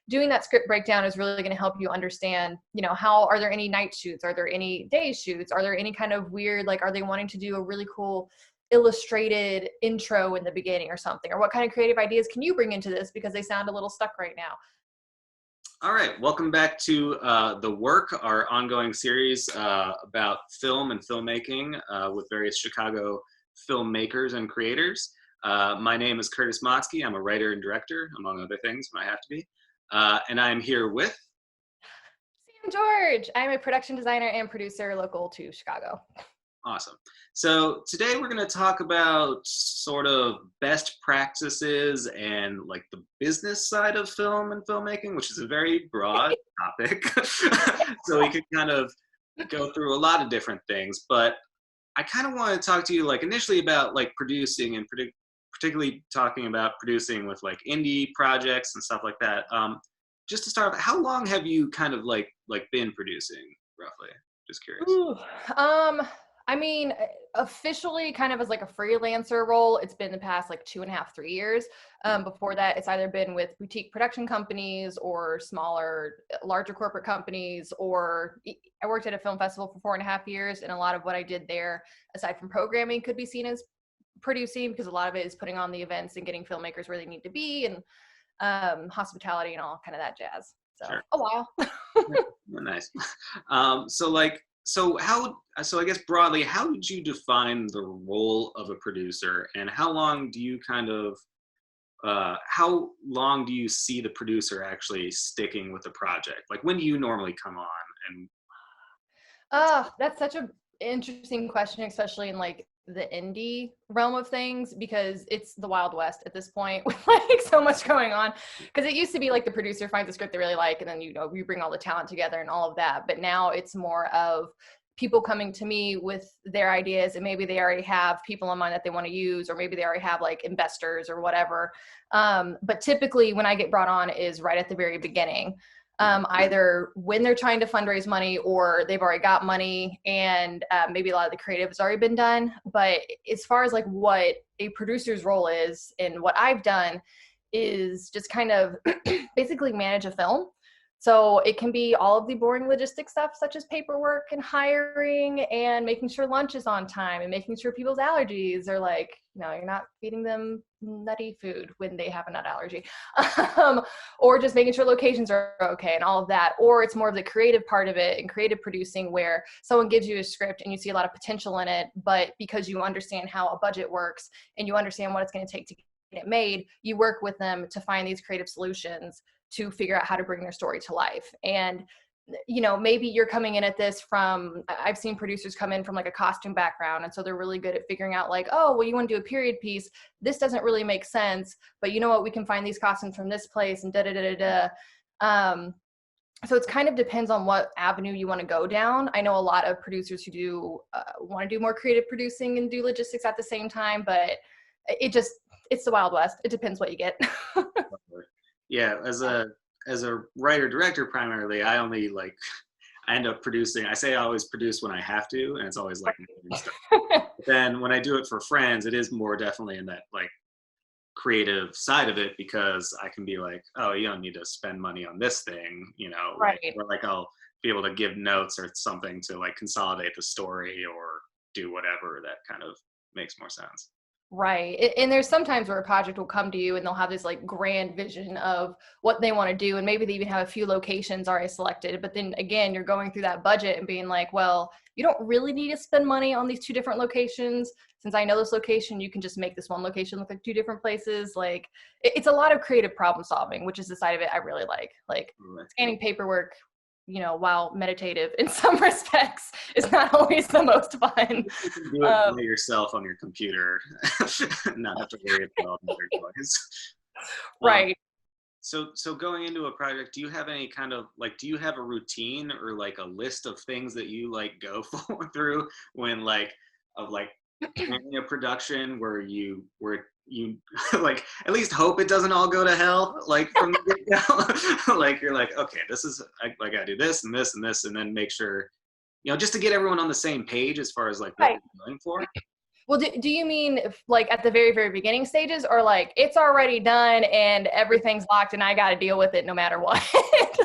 doing that script breakdown is really going to help you understand, you know, how, are there any night shoots? Are there any day shoots? Are there any kind of weird, like, are they wanting to do a really cool illustrated intro in the beginning or something? Or what kind of creative ideas can you bring into this, because they sound a little stuck right now? All right, welcome back to The Work, our ongoing series about film and filmmaking with various Chicago filmmakers and creators. My name is Curtis Matzke. I'm a writer and director, among other things, when I have to be. And I'm here with... Sam George. I'm a production designer and producer local to Chicago. Awesome. So today we're going to talk about sort of best practices and like the business side of film and filmmaking, which is a very broad topic. So we could kind of go through a lot of different things, but I kind of want to talk to you like initially about like producing, and particularly talking about producing with like indie projects and stuff like that. Just to start off, how long have you kind of like been producing roughly? Just curious. Ooh, I mean, officially kind of as like a freelancer role, it's been the past like 2.5, 3 years. Before that, it's either been with boutique production companies or smaller, larger corporate companies, or I worked at a film festival for 4.5 years. And a lot of what I did there, aside from programming, could be seen as producing, because a lot of it is putting on the events and getting filmmakers where they need to be, and hospitality and all kind of that jazz. So Sure. a while. Nice. So I guess broadly, how would you define the role of a producer, and how long do you see the producer actually sticking with the project? Like, when do you normally come on? And That's such an interesting question, especially in like the indie realm of things, because it's the Wild West at this point with like so much going on. Because it used to be like the producer finds a script they really like, and then, you know, you bring all the talent together and all of that. But now it's more of people coming to me with their ideas, and maybe they already have people in mind that they want to use, or maybe they already have like investors or whatever. But typically when I get brought on is right at the very beginning. Either when they're trying to fundraise money, or they've already got money, and maybe a lot of the creative has already been done. But as far as like what a producer's role is, and what I've done is just kind of basically manage a film. So it can be all of the boring logistic stuff, such as paperwork and hiring and making sure lunch is on time, and making sure people's allergies are like, you know, you're not feeding them nutty food when they have a nut allergy, or just making sure locations are okay and all of that. Or it's more of the creative part of it, and creative producing, where someone gives you a script and you see a lot of potential in it, but because you understand how a budget works and you understand what it's going to take to get it made, you work with them to find these creative solutions to figure out how to bring their story to life. And, you know, maybe you're coming in at this from, I've seen producers come in from like a costume background. And so they're really good at figuring out like, oh, well, you want to do a period piece. This doesn't really make sense, but you know what, we can find these costumes from this place, and so it's kind of depends on what avenue you want to go down. I know a lot of producers who do want to do more creative producing and do logistics at the same time, but it's the Wild West. It depends what you get. yeah, as a writer director primarily, I end up producing. I say I always produce when I have to, and it's always like stuff. But then when I do it for friends, it is more definitely in that like creative side of it, because I can be like, oh, you don't need to spend money on this thing, you know, right? Or like I'll be able to give notes or something to like consolidate the story or do whatever that kind of makes more sense. Right. And there's sometimes where a project will come to you and they'll have this like grand vision of what they want to do. And maybe they even have a few locations already selected. But then again, you're going through that budget and being like, well, you don't really need to spend money on these 2 different locations. Since I know this location, you can just make this one location look like 2 different places. Like it's a lot of creative problem solving, which is the side of it I really like scanning paperwork, you know, while meditative in some respects is not always the most fun. You can do it by yourself on your computer, not have to worry about other noise. Right. So going into a project, do you have any kind of like, do you have a routine or like a list of things that you like go through when like planning a production where you like at least hope it doesn't all go to hell, like from the get-go? Like you're like, okay, this is I gotta do this and this and this, and then make sure, you know, just to get everyone on the same page as far as like what you're going for. Well, do you mean like at the very, very beginning stages, or like it's already done and everything's locked and I got to deal with it no matter what?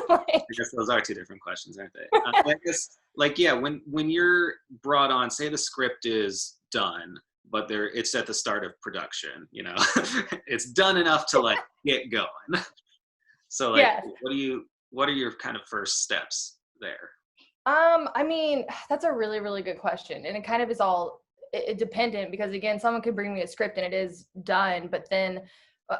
Like, I guess those are two different questions, aren't they? I guess, like, yeah, when you're brought on, say the script is done, but it's at the start of production, you know, it's done enough to like get going. So like, yes. what are your kind of first steps there? I mean, that's a really, really good question. And it kind of is all dependent because again, someone could bring me a script and it is done, but then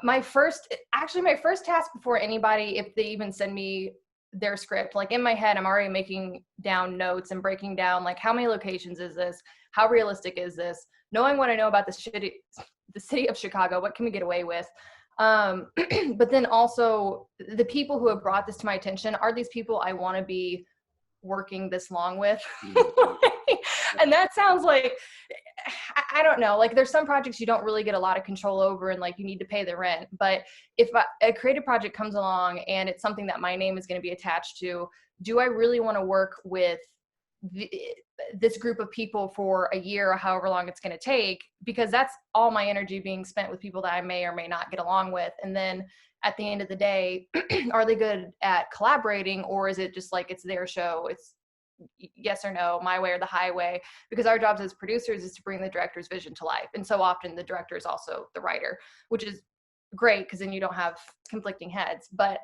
my first task before anybody, if they even send me their script, like in my head, I'm already making down notes and breaking down like how many locations is this? How realistic is this? Knowing what I know about the city of Chicago, what can we get away with? But then also the people who have brought this to my attention, are these people I want to be working this long with? And that sounds like, I don't know, like there's some projects you don't really get a lot of control over and like you need to pay the rent, but if a creative project comes along and it's something that my name is going to be attached to, do I really want to work with this group of people for a year or however long it's going to take? Because that's all my energy being spent with people that I may or may not get along with. And then at the end of the day, are they good at collaborating, or is it just like it's their show? It's yes or no, my way or the highway, because our jobs as producers is to bring the director's vision to life. And so often the director is also the writer, which is great because then you don't have conflicting heads. But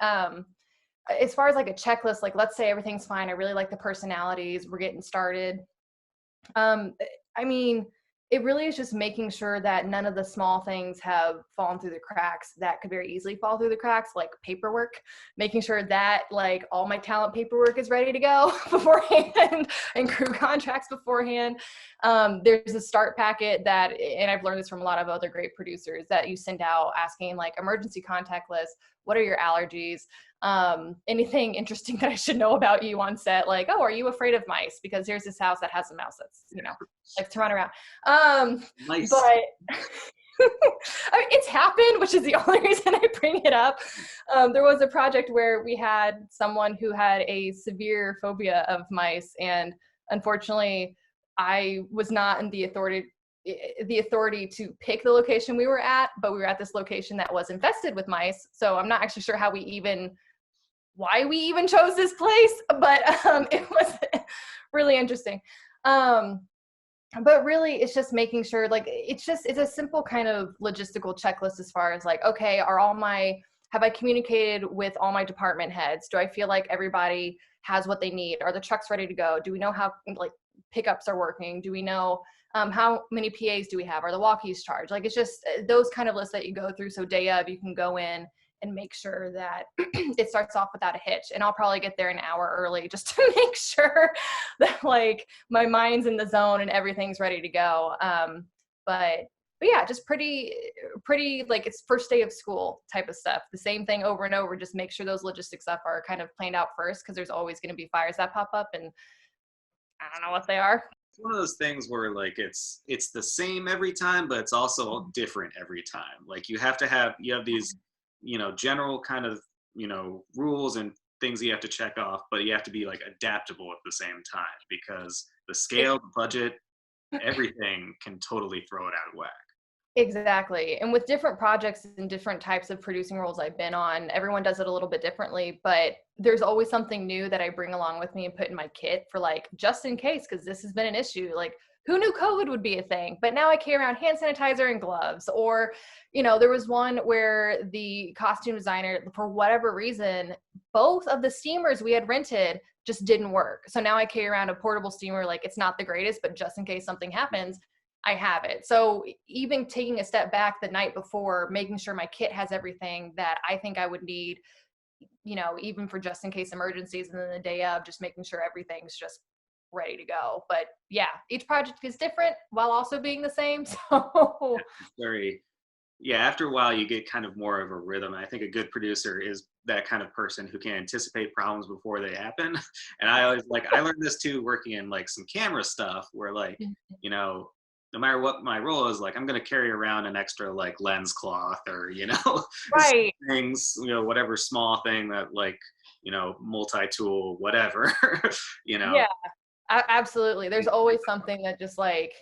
as far as like a checklist, like let's say everything's fine, I really like the personalities, we're getting started. I mean, it really is just making sure that none of the small things have fallen through the cracks that could very easily fall through the cracks, like paperwork, making sure that like all my talent paperwork is ready to go beforehand and crew contracts beforehand. There's a start packet that, and I've learned this from a lot of other great producers, that you send out asking like emergency contact list, what are your allergies? Anything interesting that I should know about you on set, like, oh, are you afraid of mice? Because here's this house that has a mouse that's, you know, likes to run around. Nice. But I mean, it's happened, which is the only reason I bring it up. There was a project where we had someone who had a severe phobia of mice, and unfortunately, I was not in the authority to pick the location we were at, but we were at this location that was infested with mice. So I'm not actually sure why we even chose this place, but it was really interesting. But really it's just making sure, like, it's a simple kind of logistical checklist as far as like, okay, have I communicated with all my department heads? Do I feel like everybody has what they need? Are the trucks ready to go? Do we know how like pickups are working? Do we know how many PAs do we have? Are the walkies charged? Like, it's just those kind of lists that you go through. So day of, you can go in and make sure that it starts off without a hitch. And I'll probably get there an hour early just to make sure that like my mind's in the zone and everything's ready to go. But yeah, just pretty like it's first day of school type of stuff. The same thing over and over, just make sure those logistics stuff are kind of planned out first, because there's always going to be fires that pop up and I don't know what they are. It's one of those things where like it's the same every time, but it's also different every time. Like you have these, you know, general kind of, you know, rules and things you have to check off, but you have to be like adaptable at the same time, because the scale, the budget, everything can totally throw it out of whack. Exactly. And with different projects and different types of producing roles I've been on, everyone does it a little bit differently, but there's always something new that I bring along with me and put in my kit for like, just in case, because this has been an issue. Like, who knew COVID would be a thing? But now I carry around hand sanitizer and gloves. Or, you know, there was one where the costume designer, for whatever reason, both of the steamers we had rented just didn't work. So now I carry around a portable steamer. Like, it's not the greatest, but just in case something happens, I have it. So even taking a step back the night before, making sure my kit has everything that I think I would need, you know, even for just in case emergencies, and then the day of, just making sure everything's just ready to go. But yeah, each project is different while also being the same. So after a while you get kind of more of a rhythm. I think a good producer is that kind of person who can anticipate problems before they happen. And I always I learned this too working in like some camera stuff where like, you know, no matter what my role is, like I'm going to carry around an extra like lens cloth or, you know, right. things, you know, whatever small thing that like, you know, multi-tool, whatever, you know. Yeah, absolutely. There's always something that just like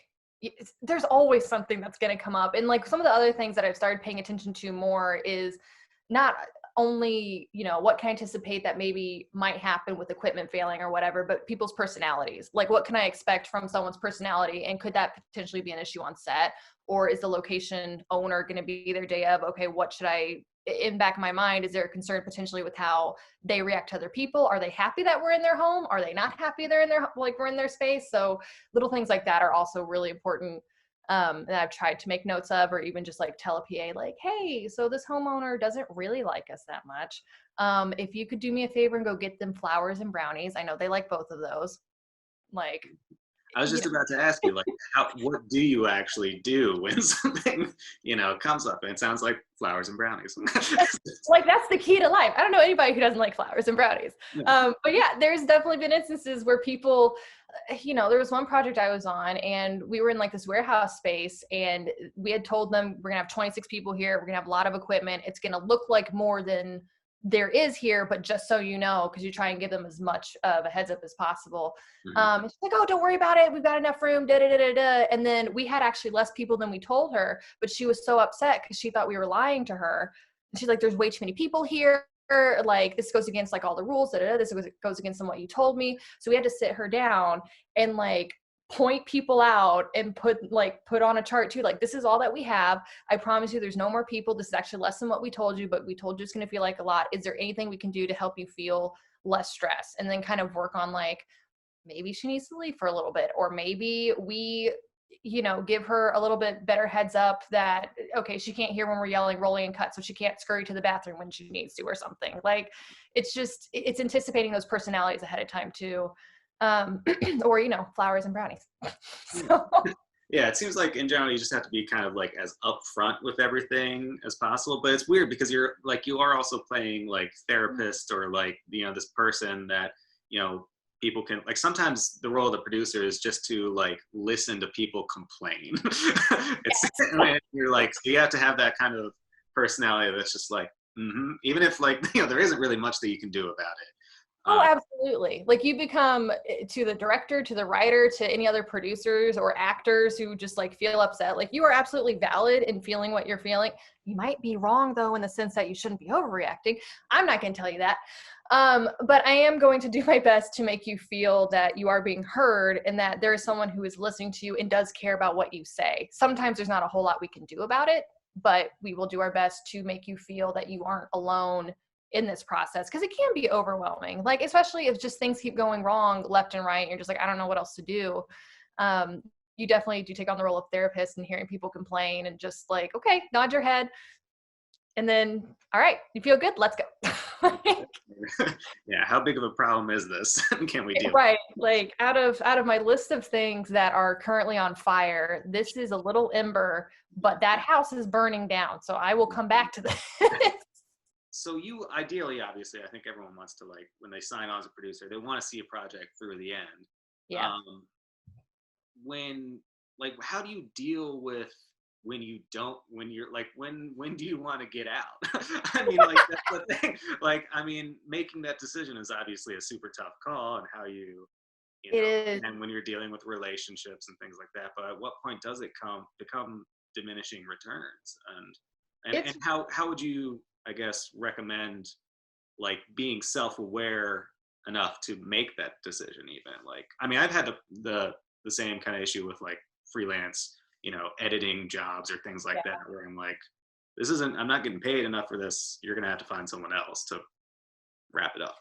there's always something that's going to come up. And like some of the other things that I've started paying attention to more is not only, what can I anticipate that maybe might happen with equipment failing or whatever, but people's personalities. Like, what can I expect from someone's personality? And could that potentially be an issue on set? Or is the location owner going to be their day of, okay, what should I, in back of my mind, is there a concern potentially with how they react to other people? Are they happy that we're in their home? Are they not happy they're in their, like we're in their space? So little things like that are also really important. And I've tried to make notes of, or even just like tell a PA like, hey, so this homeowner doesn't really like us that much. If you could do me a favor and go get them flowers and brownies. I know they like both of those. Like, I was just about to ask you, like, what do you actually do when something, comes up? And it sounds like flowers and brownies. like, that's the key to life. I don't know anybody who doesn't like flowers and brownies. But yeah, there's definitely been instances where people, there was one project I was on, and we were in like this warehouse space, and we had told them we're gonna have 26 people here. We're gonna have a lot of equipment. It's gonna look like more than there is here, but just so you know, because you try and give them as much of a heads up as possible. And she's like, oh, don't worry about it. We've got enough room, da, da, da, da, da. And then we had actually less people than we told her, but she was so upset because she thought we were lying to her. And she's like, there's way too many people here. Like, this goes against like all the rules, da, da, da. This goes against what you told me. So we had to sit her down and like point people out and put on a chart too, like, this is all that we have. I promise you there's no more people. This is actually less than what we told you, but we told you it's going to feel like a lot. Is there anything we can do to help you feel less stress? And then kind of work on like, maybe she needs to leave for a little bit, or maybe we, give her a little bit better heads up that, okay, she can't hear when we're yelling, rolling, and cut, so she can't scurry to the bathroom when she needs to or something. Like, it's anticipating those personalities ahead of time too. Or, flowers and brownies. So. Yeah, it seems like in general you just have to be kind of like as upfront with everything as possible. But it's weird because you are also playing like therapist, or like, this person that, people can, like, sometimes the role of the producer is just to like listen to people complain. You're like, so you have to have that kind of personality that's just like, even if like, there isn't really much that you can do about it. Oh, absolutely. Like, you become, to the director, to the writer, to any other producers or actors who just like feel upset, like, you are absolutely valid in feeling what you're feeling. You might be wrong though, in the sense that you shouldn't be overreacting. I'm not going to tell you that. But I am going to do my best to make you feel that you are being heard, and that there is someone who is listening to you and does care about what you say. Sometimes there's not a whole lot we can do about it, but we will do our best to make you feel that you aren't alone in this process, because it can be overwhelming, like, especially if just things keep going wrong left and right, and you're just like, I don't know what else to do. You definitely do take on the role of therapist, and hearing people complain and just like, okay, nod your head, and then, all right, you feel good, let's go. Yeah, how big of a problem is this? Can we deal right with? Like, out of my list of things that are currently on fire, this is a little ember, but that house is burning down, so I will come back to this. So you ideally, obviously, I think everyone wants to, like, when they sign on as a producer, they want to see a project through the end. Yeah. How do you deal with when you're like, when do you want to get out? I mean, like, that's the thing. Like, I mean, making that decision is obviously a super tough call, and how it is. And when you're dealing with relationships and things like that, but at what point does it become diminishing returns? And how would you, I guess, recommend like being self-aware enough to make that decision? Even like, I mean, I've had the same kind of issue with like freelance, editing jobs or things like that, where I'm like, I'm not getting paid enough for this. You're going to have to find someone else to wrap it up.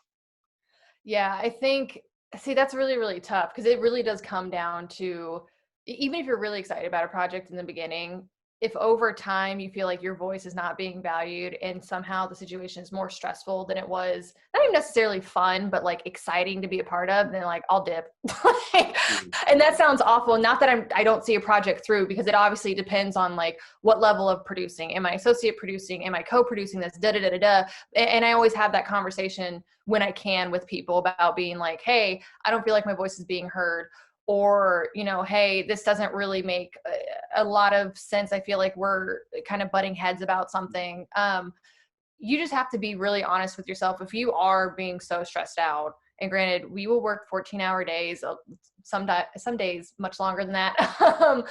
Yeah, I think, see, that's really, really tough, because it really does come down to, even if you're really excited about a project in the beginning, if over time you feel like your voice is not being valued, and somehow the situation is more stressful than it was, not even necessarily fun, but like exciting to be a part of, then like, I'll dip. And that sounds awful. Not that I don't see a project through, because it obviously depends on like what level of producing. Am I associate producing? Am I co-producing this? Da da da da da. And I always have that conversation when I can with people about being like, hey, I don't feel like my voice is being heard. Or, hey, this doesn't really make a lot of sense. I feel like we're kind of butting heads about something. You just have to be really honest with yourself. If you are being so stressed out And granted, we will work 14-hour days, some days much longer than that.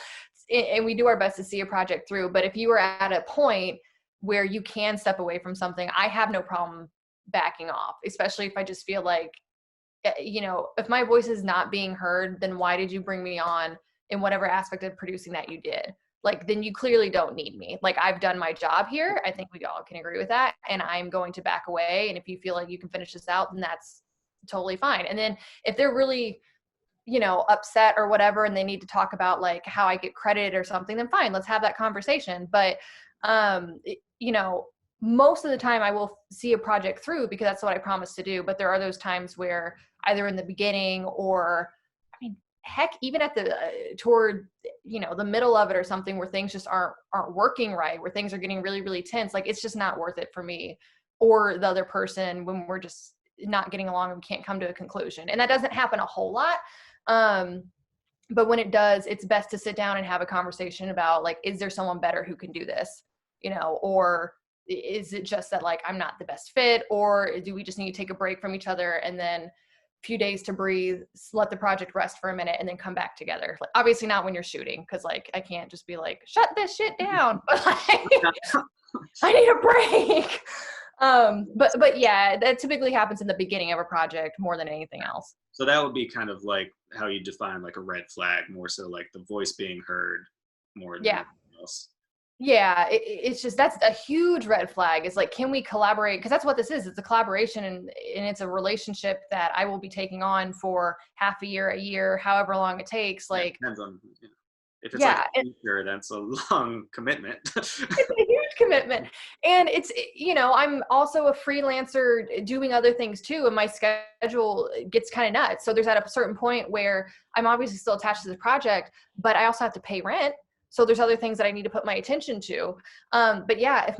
And we do our best to see a project through. But if you are at a point where you can step away from something, I have no problem backing off, especially if I just feel like, if my voice is not being heard, then why did you bring me on in whatever aspect of producing that you did? Like, then you clearly don't need me. Like, I've done my job here. I think we all can agree with that. And I'm going to back away. And if you feel like you can finish this out, then that's totally fine. And then if they're really, upset or whatever, and they need to talk about like how I get credited or something, then fine, let's have that conversation. But, most of the time I will see a project through because that's what I promised to do. But there are those times where either in the beginning or, heck, even at the toward the middle of it or something, where things just aren't working right, where things are getting really, really tense, like it's just not worth it for me or the other person when we're just not getting along and can't come to a conclusion. And that doesn't happen a whole lot. But when it does, it's best to sit down and have a conversation about like, is there someone better who can do this? Or is it just that like I'm not the best fit, or do we just need to take a break from each other and then a few days to breathe, let the project rest for a minute, and then come back together? Like, obviously not when you're shooting, because like I can't just be like, shut this shit down. But like, I need a break. But yeah, that typically happens in the beginning of a project more than anything else. So that would be kind of like how you define like a red flag, more so like the voice being heard more than anything else. Yeah, it's just, that's a huge red flag. It's like, can we collaborate? Because that's what this is. It's a collaboration, and it's a relationship that I will be taking on for half a year, however long it takes. Like, it depends on, if it's like a future, that's a long commitment. It's a huge commitment. And it's, I'm also a freelancer doing other things too, and my schedule gets kind of nuts. So there's at a certain point where I'm obviously still attached to the project, but I also have to pay rent. So there's other things that I need to put my attention to. But yeah, if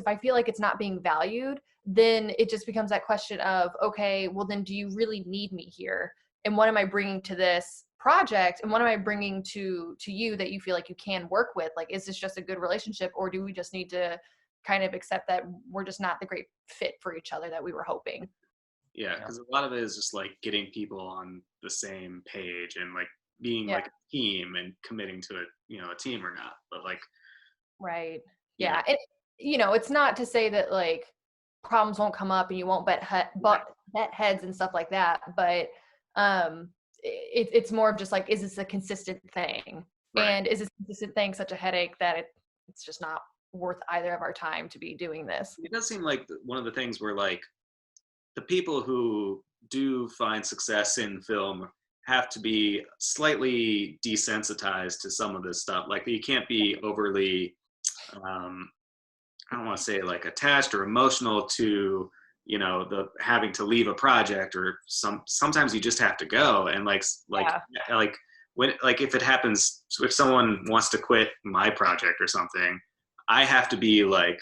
I feel like it's not being valued, then it just becomes that question of, okay, well then do you really need me here? And what am I bringing to this project? And what am I bringing to you that you feel like you can work with? Like, is this just a good relationship, or do we just need to kind of accept that we're just not the great fit for each other that we were hoping? Yeah, because a lot of it is just like getting people on the same page and like being like a team and committing to a team or not. But like, right. Yeah. And it's not to say that like problems won't come up and you won't bet heads and stuff like that, but it's more of just like, is this a consistent thing? Right. And is this consistent thing such a headache that it's just not worth either of our time to be doing this? It does seem like one of the things where like the people who do find success in film have to be slightly desensitized to some of this stuff. Like, you can't be overly, I don't want to say like attached or emotional to, the having to leave a project, or sometimes you just have to go. And like when, like if it happens, if someone wants to quit my project or something, I have to be like,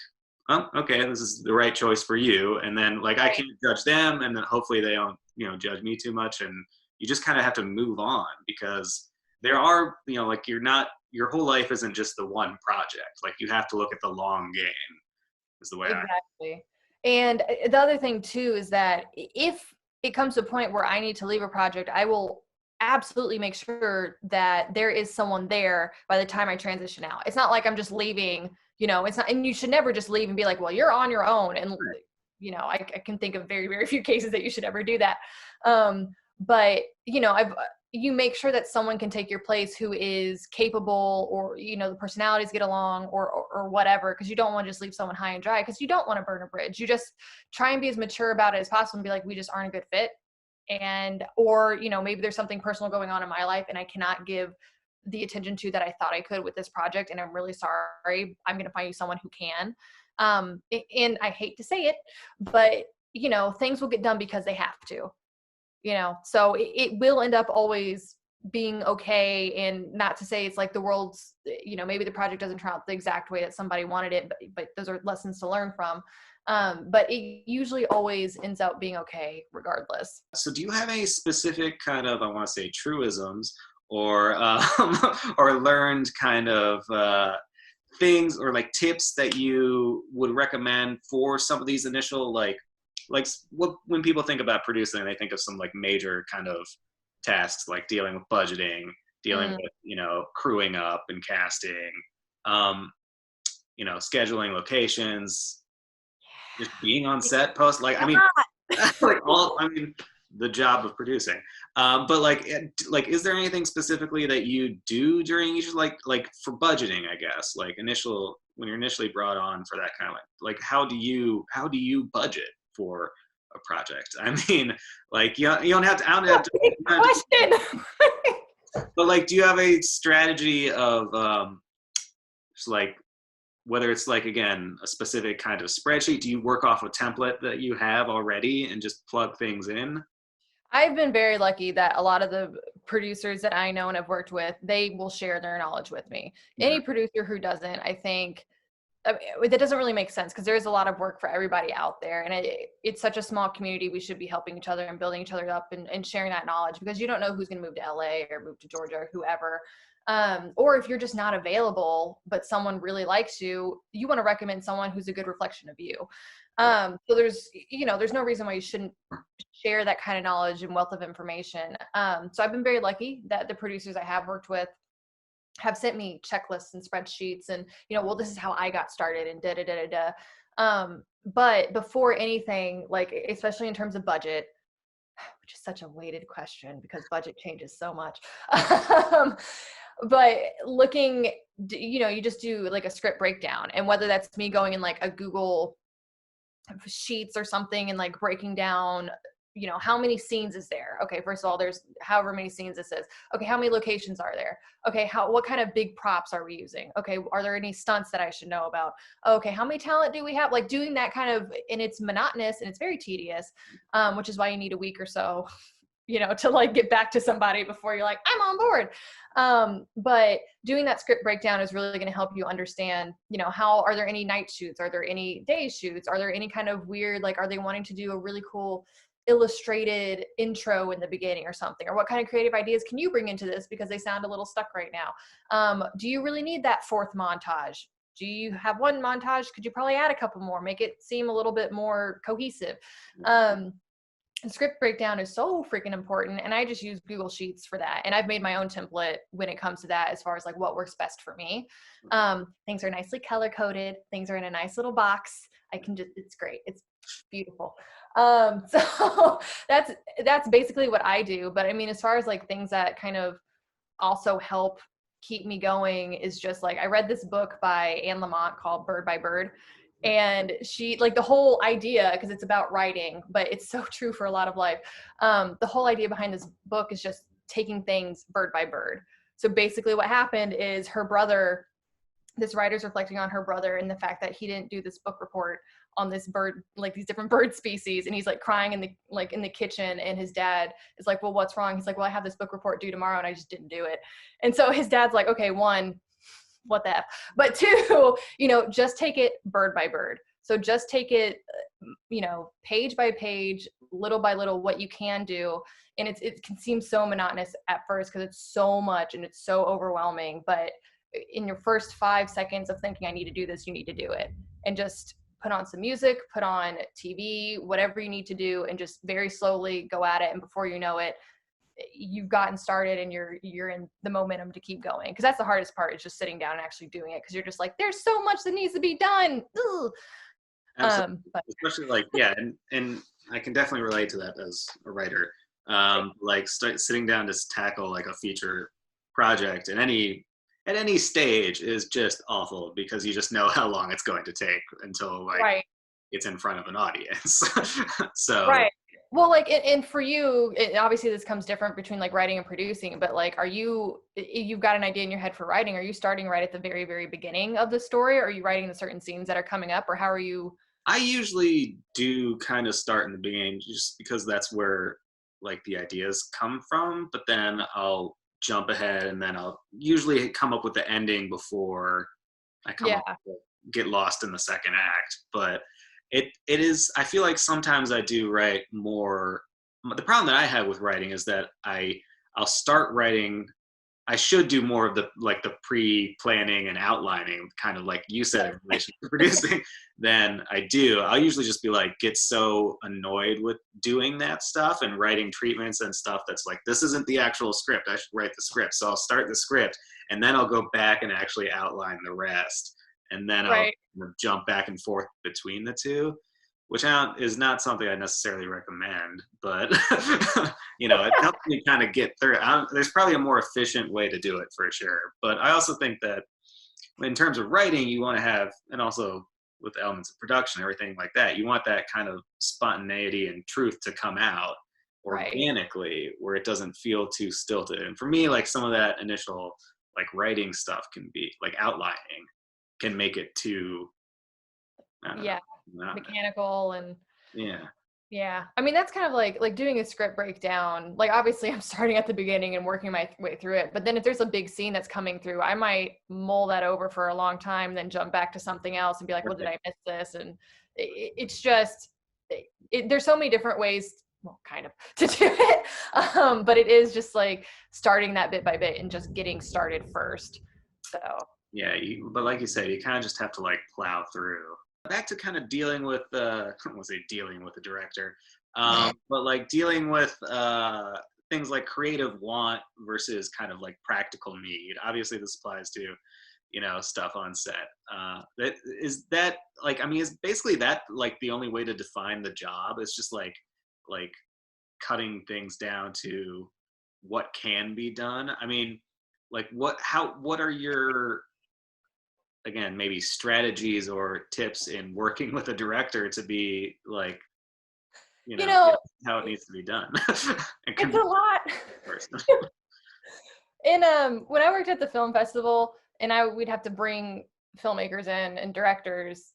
oh, okay, this is the right choice for you. And then like, I can't judge them, and then hopefully they don't, judge me too much. And you just kind of have to move on, because there are, like your whole life isn't just the one project. Like, you have to look at the long game, is the way exactly. And the other thing too is that if it comes to a point where I need to leave a project, I will absolutely make sure that there is someone there by the time I transition out. It's not like I'm just leaving, it's not, and you should never just leave and be like, well, you're on your own. And, I can think of very, very few cases that you should ever do that. But, you make sure that someone can take your place who is capable, or, the personalities get along, or whatever, because you don't want to just leave someone high and dry, because you don't want to burn a bridge. You just try and be as mature about it as possible and be like, we just aren't a good fit. And, or, maybe there's something personal going on in my life and I cannot give the attention to that I thought I could with this project. And I'm really sorry. I'm going to find you someone who can. And I hate to say it, but, things will get done because they have to. So it will end up always being okay. And not to say it's like the world's, maybe the project doesn't turn out the exact way that somebody wanted it, but those are lessons to learn from. But it usually always ends up being okay regardless. So do you have any specific kind of, I want to say, truisms or or learned kind of things or like tips that you would recommend for some of these initial like like what when people think about producing, they think of some like major kind of tasks like dealing with budgeting, dealing Mm. with crewing up and casting, um, scheduling locations, just being on set, post like I mean, like all I mean the job of producing. But like, is there anything specifically that you do during each like for budgeting? I guess like when you're initially brought on for that kind of like how do you budget for a project? I mean, like you don't have to. I don't have to. Big question. But like, do you have a strategy of just like whether it's like again a specific kind of spreadsheet? Do you work off a template that you have already and just plug things in? I've been very lucky that a lot of the producers that I know and have worked with, they will share their knowledge with me. Mhm. Any producer who doesn't, I think, I mean, that doesn't really make sense because there's a lot of work for everybody out there. And it's such a small community. We should be helping each other and building each other up and sharing that knowledge because you don't know who's going to move to LA or move to Georgia or whoever. Or if you're just not available, but someone really likes you, you want to recommend someone who's a good reflection of you. So there's no reason why you shouldn't share that kind of knowledge and wealth of information. So I've been very lucky that the producers I have worked with have sent me checklists and spreadsheets and, well, this is how I got started and da da da da da. But before anything, like, especially in terms of budget, which is such a weighted question because budget changes so much. But looking, you just do like a script breakdown, and whether that's me going in like a Google Sheets or something and like breaking down, how many scenes is there? Okay, first of all, there's however many scenes this is. Okay, how many locations are there? Okay, what kind of big props are we using? Okay, are there any stunts that I should know about? Okay, how many talent do we have? Like doing that kind of, and it's monotonous and it's very tedious, which is why you need a week or so, to like get back to somebody before you're like, I'm on board. But doing that script breakdown is really going to help you understand, how are there any night shoots? Are there any day shoots? Are there any kind of weird, like, are they wanting to do a really cool illustrated intro in the beginning or something? Or what kind of creative ideas can you bring into this because they sound a little stuck right now? Do you really need that fourth montage? Do you have one montage? Could you probably add a couple more, make it seem a little bit more cohesive? And script breakdown is so freaking important. And I just use Google Sheets for that. And I've made my own template when it comes to that, as far as like what works best for me. Things are nicely color coded. Things are in a nice little box. It's great. It's beautiful. So that's basically what I do. But I mean, as far as like things that kind of also help keep me going is just like, I read this book by Anne Lamott called Bird by Bird. And she, like, the whole idea, because it's about writing, but it's so true for a lot of life. The whole idea behind this book is just taking things bird by bird. So basically what happened is her brother, this writer's reflecting on her brother and the fact that he didn't do this book report on this bird, like these different bird species. And he's like crying in the kitchen, and his dad is like, well, what's wrong? He's like, well, I have this book report due tomorrow and I just didn't do it. And so his dad's like, okay, one, what the F? But two, just take it bird by bird. So just take it, page by page, little by little, what you can do. And it can seem so monotonous at first because it's so much and it's so overwhelming. But in your first 5 seconds of thinking, I need to do this, you need to do it. And just put on some music, put on TV, whatever you need to do, and just very slowly go at it. And before you know it, you've gotten started and you're in the momentum to keep going. Because that's the hardest part, is just sitting down and actually doing it. Because you're just like, there's so much that needs to be done. Especially like, yeah, and I can definitely relate to that as a writer. Like sitting down to tackle like a feature project at any stage is just awful, because you just know how long it's going to take until like right. It's in front of an audience. So right. Well, like, and for you, obviously this comes different between like writing and producing, but like, you've got an idea in your head for writing. Are you starting right at the very, very beginning of the story? Or are you writing the certain scenes that are coming up, or how are you? I usually do kind of start in the beginning, just because that's where like the ideas come from, but then I'll jump ahead and then I'll usually come up with the ending before I get lost in the second act. But it is, I feel like sometimes I do write more. The problem that I have with writing is that I'll start writing I should do more of the pre-planning and outlining, kind of like you said, in relation to producing, than I do. I'll usually just be like, get so annoyed with doing that stuff and writing treatments and stuff that's like, this isn't the actual script. I should write the script. So I'll start the script and then I'll go back and actually outline the rest. And then I'll Right. jump back and forth between the two, which is not something I necessarily recommend, but it helps me kind of get through. There's probably a more efficient way to do it for sure. But I also think that in terms of writing, you want to have, and also with elements of production, everything like that, you want that kind of spontaneity and truth to come out Right. organically, where it doesn't feel too stilted. And for me, like some of that initial like writing stuff can be like outlining, can make it too, I don't know. Yeah. Mechanical and Yeah. yeah. I mean, that's kind of like doing a script breakdown. Like obviously I'm starting at the beginning and working my way through it. But then if there's a big scene that's coming through, I might mull that over for a long time, then jump back to something else and be like, well, did I miss this? And it's just, there's so many different ways, well, kind of to do it. But it is just like starting that bit by bit and just getting started first. So Yeah, but like you said, you kind of just have to like plow through. Back to kind of dealing with I don't want to say dealing with the director, but like dealing with things like creative want versus kind of like practical need. Obviously, this applies to stuff on set. That like, I mean, is basically that like the only way to define the job? Is just like cutting things down to what can be done. I mean, like what are your, again, maybe strategies or tips in working with a director to be like, you know, how it needs to be done? it's a lot. And when I worked at the film festival, and we'd have to bring filmmakers in and directors,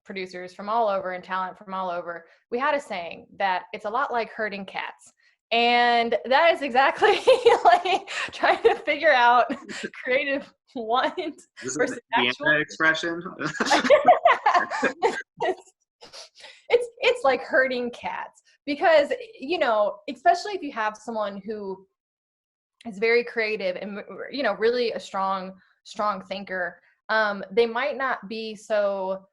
producers from all over and talent from all over. We had a saying that it's a lot like herding cats. And that is exactly like trying to figure out creative want This is versus the actual. internet expression. It's like herding cats because especially if you have someone who is very creative and really a strong thinker, they might not be so,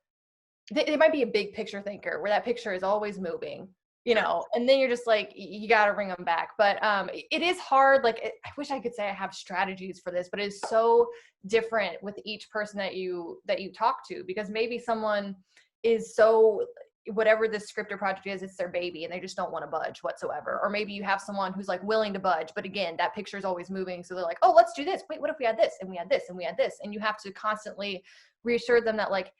they might be a big picture thinker where that picture is always moving, and then you're just like, you got to bring them back. But it is hard. Like, I wish I could say I have strategies for this, but it's so different with each person that you talk to, because maybe someone is so, whatever this script or project is, it's their baby and they just don't want to budge whatsoever. Or maybe you have someone who's like willing to budge, but again, that picture is always moving. So they're like, oh, let's do this. Wait, what if we had this and we had this and we had this? And you have to constantly reassure them that like,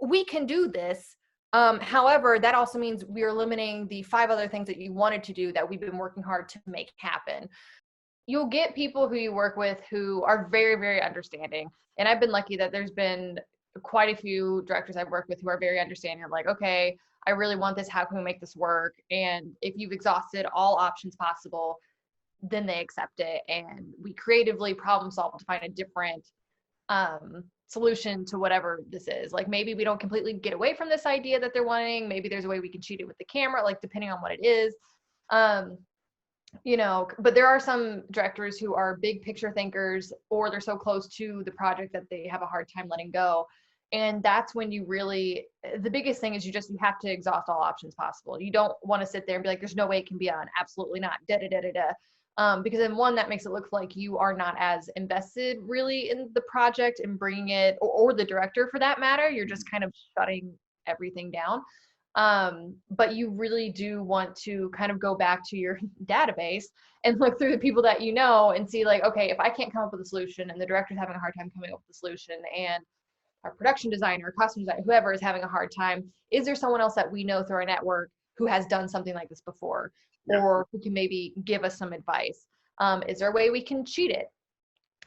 we can do this. However, that also means we are limiting the 5 other things that you wanted to do that we've been working hard to make happen. You'll get people who you work with who are very, very understanding. And I've been lucky that there's been quite a few directors I've worked with who are very understanding. Like, okay, I really want this. How can we make this work? And if you've exhausted all options possible, then they accept it. And we creatively problem solve to find a different solution to whatever this is. Like, maybe we don't completely get away from this idea that they're wanting. Maybe there's a way we can cheat it with the camera, like depending on what it is. But there are some directors who are big picture thinkers, or they're so close to the project that they have a hard time letting go. And that's when you really, the biggest thing is you have to exhaust all options possible. You don't want to sit there and be like, there's no way it can be on. Absolutely not. Because then one, that makes it look like you are not as invested really in the project and bringing it, or the director for that matter. You're just kind of shutting everything down. But you really do want to kind of go back to your database and look through the people that you know and see like, okay, if I can't come up with a solution and the director's having a hard time coming up with a solution, and our production designer, costume designer, whoever is having a hard time, is there someone else that we know through our network who has done something like this before, or who can maybe give us some advice? Is there a way we can cheat it?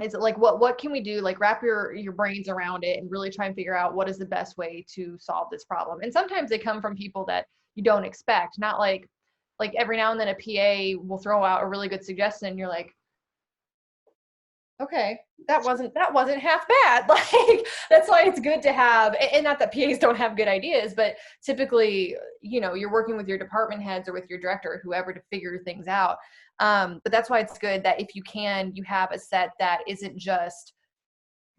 Is it like, what can we do? Like, wrap your brains around it and really try and figure out what is the best way to solve this problem. And sometimes they come from people that you don't expect, not like every now and then a PA will throw out a really good suggestion and you're like, Okay, that wasn't half bad. Like that's why it's good to have, and not that PAs don't have good ideas, but typically, you're working with your department heads or with your director or whoever to figure things out. But that's why it's good that if you can, you have a set that isn't just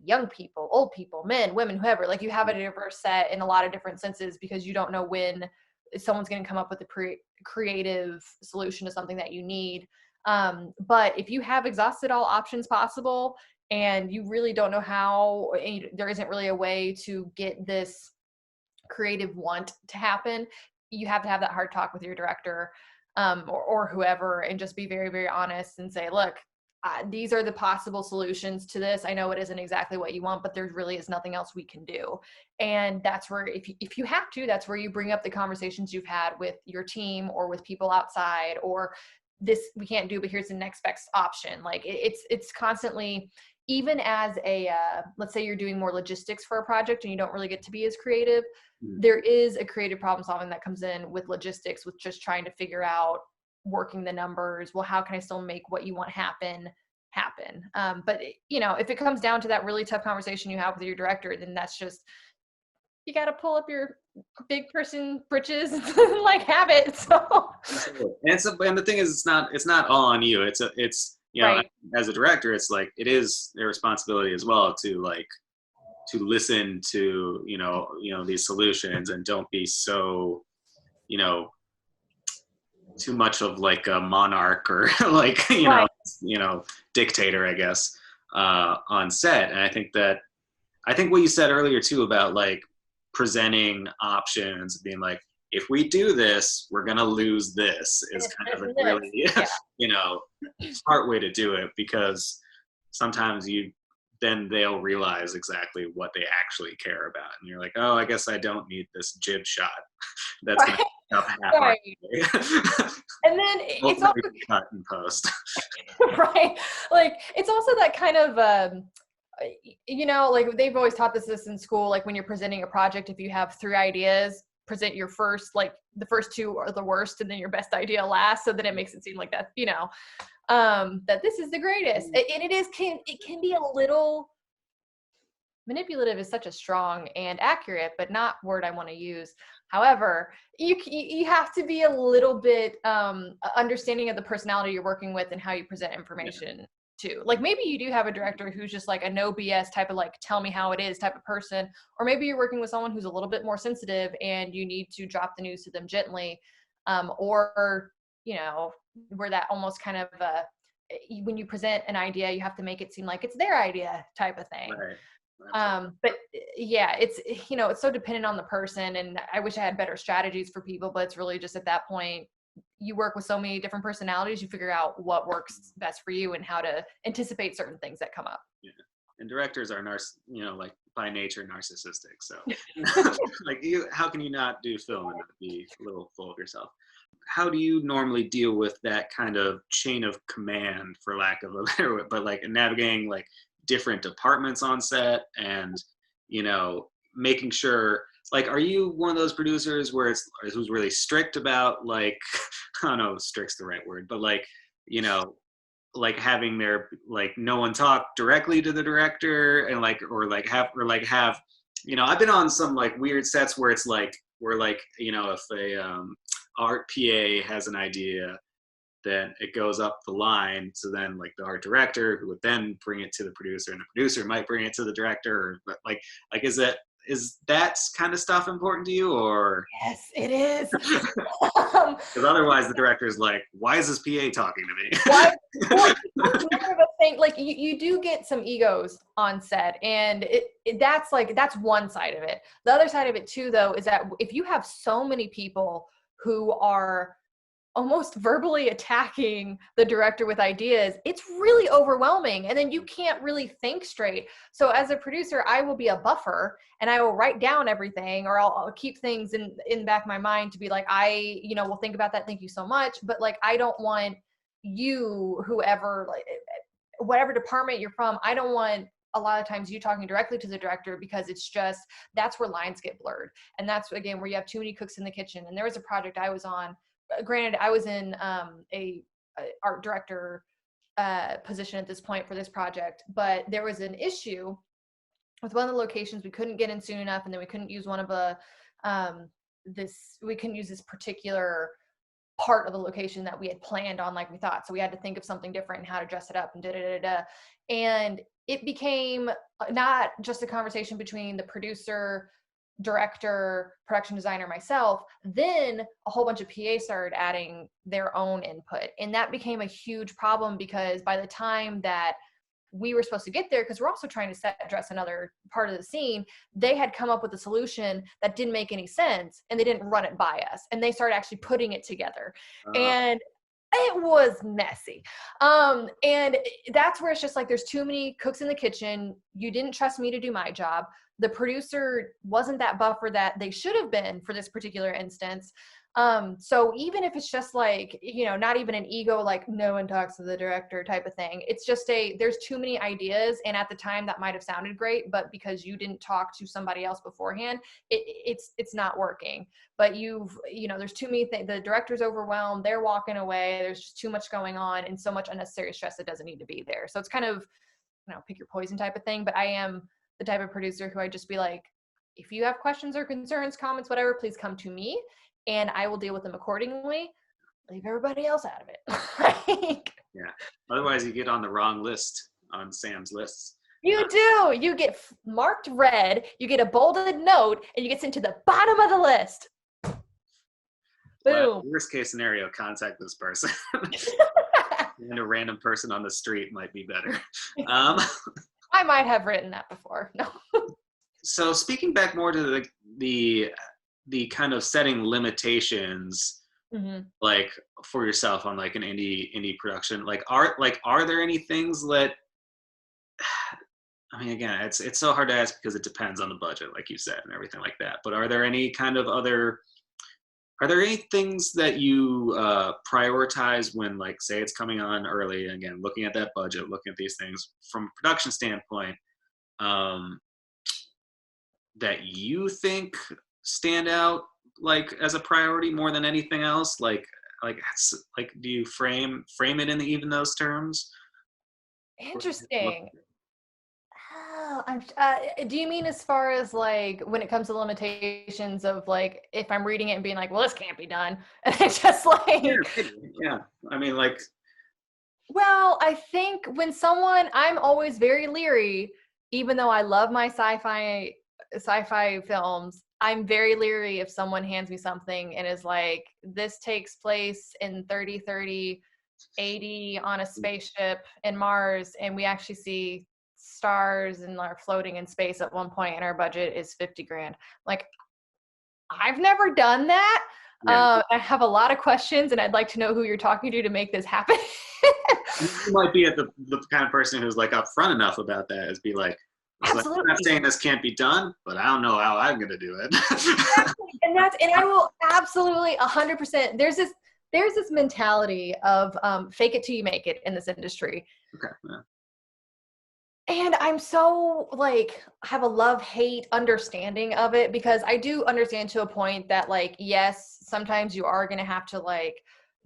young people, old people, men, women, whoever. Like you have a diverse set in a lot of different senses because you don't know when someone's going to come up with a creative solution to something that you need. But if you have exhausted all options possible and you really don't know how, there isn't really a way to get this creative want to happen, you have to have that hard talk with your director, or whoever, and just be very, very honest and say, look, these are the possible solutions to this. I know it isn't exactly what you want, but there really is nothing else we can do. And that's where, if you have to, that's where you bring up the conversations you've had with your team or with people outside, or this we can't do, but here's the next best option. Like it's constantly, even as a, let's say you're doing more logistics for a project and you don't really get to be as creative, there is a creative problem solving that comes in with logistics, with just trying to figure out working the numbers. Well, how can I still make what you want happen? But if it comes down to that really tough conversation you have with your director, then that's just, you got to pull up your big person britches and like have it. So and the thing is, it's not all on you. It's right. as a director, it's like it is their responsibility as well to listen to these solutions, and don't be so too much of like a monarch or like Right. dictator, I guess, on set. And I think what you said earlier too about like presenting options, being like, if we do this, we're gonna lose this, is kind of a really Yeah. smart way to do it, because sometimes then they'll realize exactly what they actually care about, and you're like, oh, I guess I don't need this jib shot that's Right. gonna Right. half And then it's also also cut in post. right. Like it's also that kind of like they've always taught this in school, like when you're presenting a project, if you have 3 ideas, present your first, like the first 2 are the worst and then your best idea last, so that it makes it seem like that, that this is the greatest. And it can be a little manipulative, is such a strong and accurate but not word I want to use. However, you have to be a little bit understanding of the personality you're working with and how you present information too. Like maybe you do have a director who's just like a no BS type of like tell me how it is type of person, or maybe you're working with someone who's a little bit more sensitive and you need to drop the news to them gently, or where that almost kind of when you present an idea, you have to make it seem like it's their idea type of thing. Right. But yeah, it's so dependent on the person, and I wish I had better strategies for people, but it's really just at that point, you work with so many different personalities, you figure out what works best for you and how to anticipate certain things that come up. Yeah. And directors are like by nature narcissistic. So like how can you not do film and not be a little full of yourself? How do you normally deal with that kind of chain of command, for lack of a better word, but like navigating like different departments on set, and making sure, like, are you one of those producers who's really strict about like I don't know if strict's the right word, but like like having their like no one talk directly to the director, and like have I've been on some like weird sets where it's like if a art PA has an idea, then it goes up the line. So then like the art director who would then bring it to the producer, and the producer might bring it to the director. But like is that kind of stuff important to you, or? Yes, it is. Because otherwise the director is like, why is this PA talking to me? Why? Well, it's more of a thing. Like you do get some egos on set, and that's one side of it. The other side of it too, though, is that if you have so many people who are almost verbally attacking the director with ideas, it's really overwhelming, and then you can't really think straight. So as a producer, I will be a buffer, and I will write down everything, or I'll keep things in the back of my mind to be like, I will think about that, thank you so much, but like I don't want you, whoever, like whatever department you're from, I don't want a lot of times you talking directly to the director, because it's just, that's where lines get blurred. And that's again where you have too many cooks in the kitchen. And there was a project I was on, granted I was in a art director position at this point for this project, but there was an issue with one of the locations. We couldn't get in soon enough, and then we couldn't use one of we couldn't use this particular part of the location that we had planned on like we thought. So we had to think of something different and how to dress it up and da-da-da-da. And it became not just a conversation between the producer, director, production designer, myself. Then a whole bunch of PAs started adding their own input. And that became a huge problem because by the time that we were supposed to get there, because we're also trying to set dress another part of the scene, they had come up with a solution that didn't make any sense, and they didn't run it by us, and they started actually putting it together. And it was messy. And that's where it's just like, there's too many cooks in the kitchen. You didn't trust me to do my job. The producer wasn't that buffer that they should have been for this particular instance. So even if it's just like, not even an ego, like no one talks to the director type of thing, it's just there's too many ideas. And at the time that might've sounded great, but because you didn't talk to somebody else beforehand, it's not working. But there's too many things. The director's overwhelmed, they're walking away. There's just too much going on and so much unnecessary stress that doesn't need to be there. So it's kind of, pick your poison type of thing. But I am the type of producer who I just be like, if you have questions or concerns, comments, whatever, please come to me, and I will deal with them accordingly. Leave everybody else out of it. Yeah. Otherwise, you get on the wrong list on Sam's lists. You do. You get marked red. You get a bolded note, and you get sent to the bottom of the list. Boom. Well, worst case scenario, contact this person. And a random person on the street might be better. I might have written that before. No. So speaking back more to the kind of setting limitations, like for yourself on like an indie production, are there any things that, I mean, again, it's so hard to ask because it depends on the budget, like you said, and everything like that. But are there any things that you prioritize when, like, say it's coming on early, again, looking at that budget, looking at these things from a production standpoint, that you think stand out like as a priority more than anything else? Like do you frame it in even those terms? Interesting. Do you mean as far as like when it comes to limitations of like if I'm reading it and being like, well, this can't be done, and it's just like, yeah. I mean, like, well, I think I'm always very leery, even though I love my sci-fi films. I'm very leery if someone hands me something and is like, this takes place in 30 80 on a spaceship in Mars, and we actually see stars and are floating in space at one point, and our budget is $50,000. Like, I've never done that. yeah. I have a lot of questions, and I'd like to know who you're talking to make this happen. You might be the kind of person who's like upfront enough about that as be like, absolutely. I'm not saying this can't be done, but I don't know how I'm going to do it. Exactly. And I will absolutely 100%. There's this mentality of fake it till you make it in this industry. Okay. Yeah. And I'm so like, have a love-hate understanding of it, because I do understand to a point that like, yes, sometimes you are going to have to like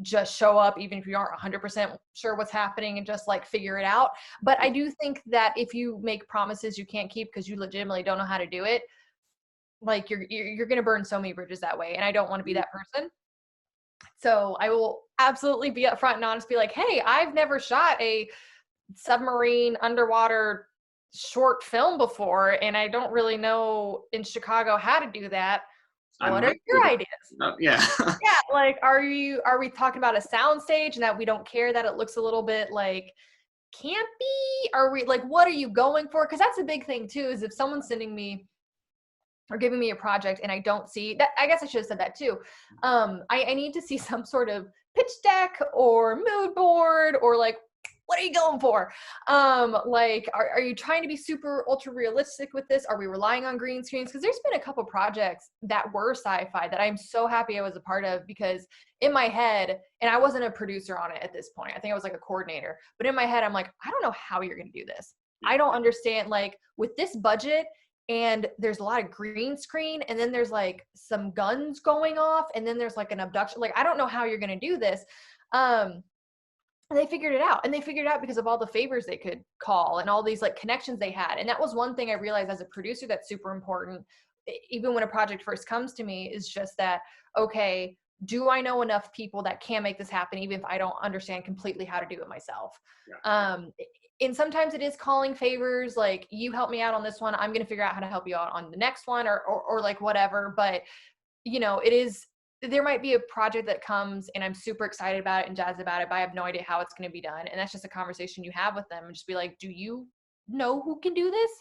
just show up, even if you aren't 100% sure what's happening, and just like figure it out. But I do think that if you make promises you can't keep because you legitimately don't know how to do it, like you're going to burn so many bridges that way. And I don't want to be that person. So I will absolutely be upfront and honest, be like, hey, I've never shot a submarine underwater short film before, and I don't really know in Chicago how to do that. What are your ideas? Yeah. Yeah, like, are we talking about a sound stage and that we don't care that it looks a little bit like campy? Are we like, what are you going for? Because that's a big thing too, is if someone's sending me or giving me a project and I don't see that, I guess I should have said that too. I need to see some sort of pitch deck or mood board, or like, what are you going for? Like, are you trying to be super ultra realistic with this? Are we relying on green screens? Because there's been a couple projects that were sci-fi that I'm so happy I was a part of, because in my head, and I wasn't a producer on it at this point, I think I was like a coordinator, but in my head, I'm like, I don't know how you're going to do this. I don't understand, like, with this budget, and there's a lot of green screen, and then there's like some guns going off, and then there's like an abduction. Like, I don't know how you're going to do this. And they figured it out. And they figured it out because of all the favors they could call and all these like connections they had. And that was one thing I realized as a producer that's super important, even when a project first comes to me, is just that, okay, do I know enough people that can make this happen, even if I don't understand completely how to do it myself? Yeah. And sometimes it is calling favors, like, you help me out on this one, I'm going to figure out how to help you out on the next one, or like whatever. But, you know, there might be a project that comes and I'm super excited about it and jazzed about it, but I have no idea how it's going to be done. And that's just a conversation you have with them and just be like, do you know who can do this?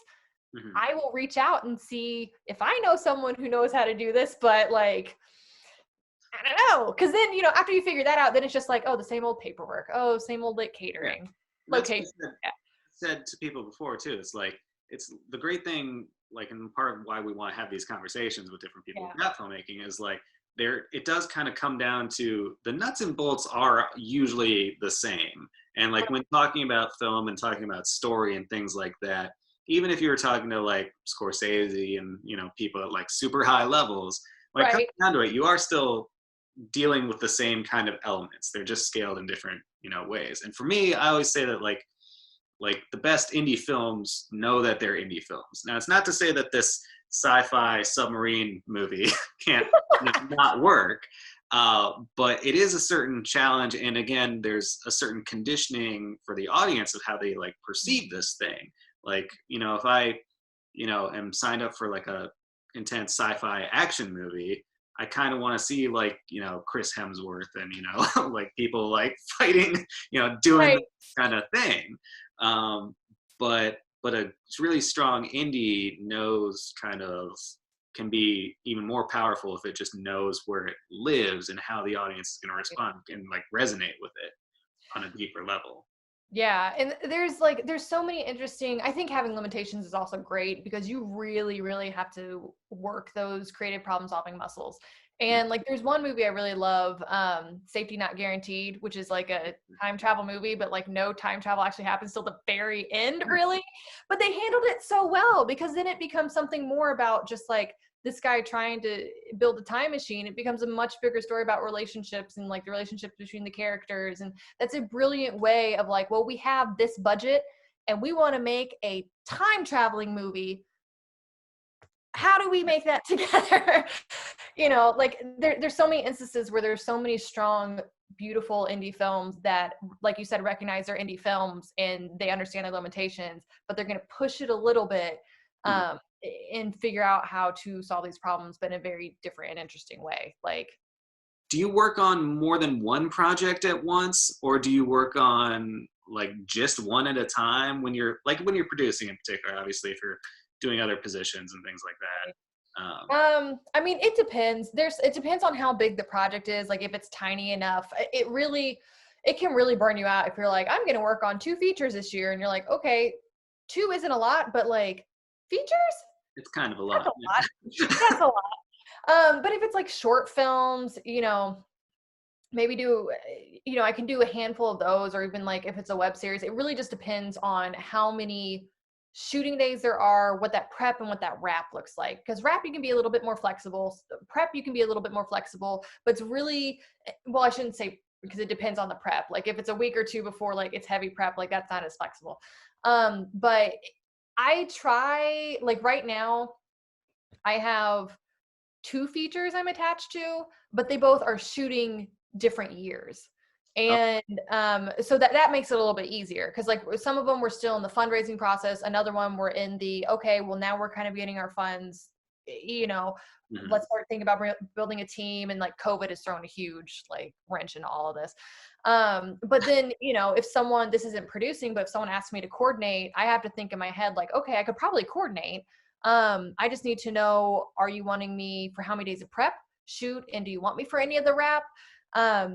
Mm-hmm. I will reach out and see if I know someone who knows how to do this, but like, I don't know. Cause then, you know, after you figure that out, then it's just like, oh, the same old paperwork. Oh, same old like catering. Yeah. Location. Said to people before too. It's like, it's the great thing, like, and part of why we want to have these conversations with different people about filmmaking is like, it does kind of come down to the nuts and bolts are usually the same. And like when talking about film and talking about story and things like that, even if you were talking to like Scorsese and, you know, people at like super high levels, like coming down to it, you are still dealing with the same kind of elements. They're just scaled in different, you know, ways. And for me, I always say that like the best indie films know that they're indie films. Now, it's not to say that this sci-fi submarine movie can't not work, but it is a certain challenge. And again, there's a certain conditioning for the audience of how they like perceive this thing. Like, you know, if I, you know, am signed up for like a intense sci-fi action movie, I kind of want to see like, you know, Chris Hemsworth and, you know, like people like fighting, you know, doing this kind of thing. But a really strong indie knows kind of can be even more powerful if it just knows where it lives and how the audience is going to respond and like resonate with it on a deeper level. Yeah. And there's so many interesting, I think having limitations is also great because you really, really have to work those creative problem solving muscles. And like, there's one movie I really love, Safety Not Guaranteed, which is like a time travel movie, but like no time travel actually happens till the very end, really. But they handled it so well because then it becomes something more about just like this guy trying to build a time machine. It becomes a much bigger story about relationships and like the relationships between the characters. And that's a brilliant way of like, well, we have this budget and we want to make a time traveling movie. How do we make that together? You know, like there's so many instances where there's so many strong, beautiful indie films that, like you said, recognize they're indie films and they understand their limitations, but they're going to push it a little bit and figure out how to solve these problems, but in a very different and interesting way. Like, do you work on more than one project at once, or do you work on like just one at a time when you're producing in particular? Obviously, if you're doing other positions and things like that. I mean, it depends. It depends on how big the project is. Like if it's tiny enough, it can really burn you out if you're like, I'm going to work on 2 features this year. And you're like, okay, 2 isn't a lot, but like features? It's kind of a lot. That's a lot. But if it's like short films, you know, maybe I can do a handful of those, or even like if it's a web series, it really just depends on how many shooting days there are, what that prep and what that wrap looks like. Because wrap, you can be a little bit more flexible. Prep, you can be a little bit more flexible, but it's really, well, I shouldn't say, because it depends on the prep. Like if it's a week or 2 before, like it's heavy prep, like that's not as flexible. But I try, like right now, I have 2 features I'm attached to, but they both are shooting different years. And so that makes it a little bit easier because like some of them were still in the fundraising process. Another one we're in the, okay, well now we're kind of getting our funds, you know, let's start thinking about building a team. And like COVID has thrown a huge like wrench into all of this. But then, you know, this isn't producing, but if someone asks me to coordinate, I have to think in my head, like, okay, I could probably coordinate. I just need to know, are you wanting me for how many days of prep, shoot? And do you want me for any of the wrap?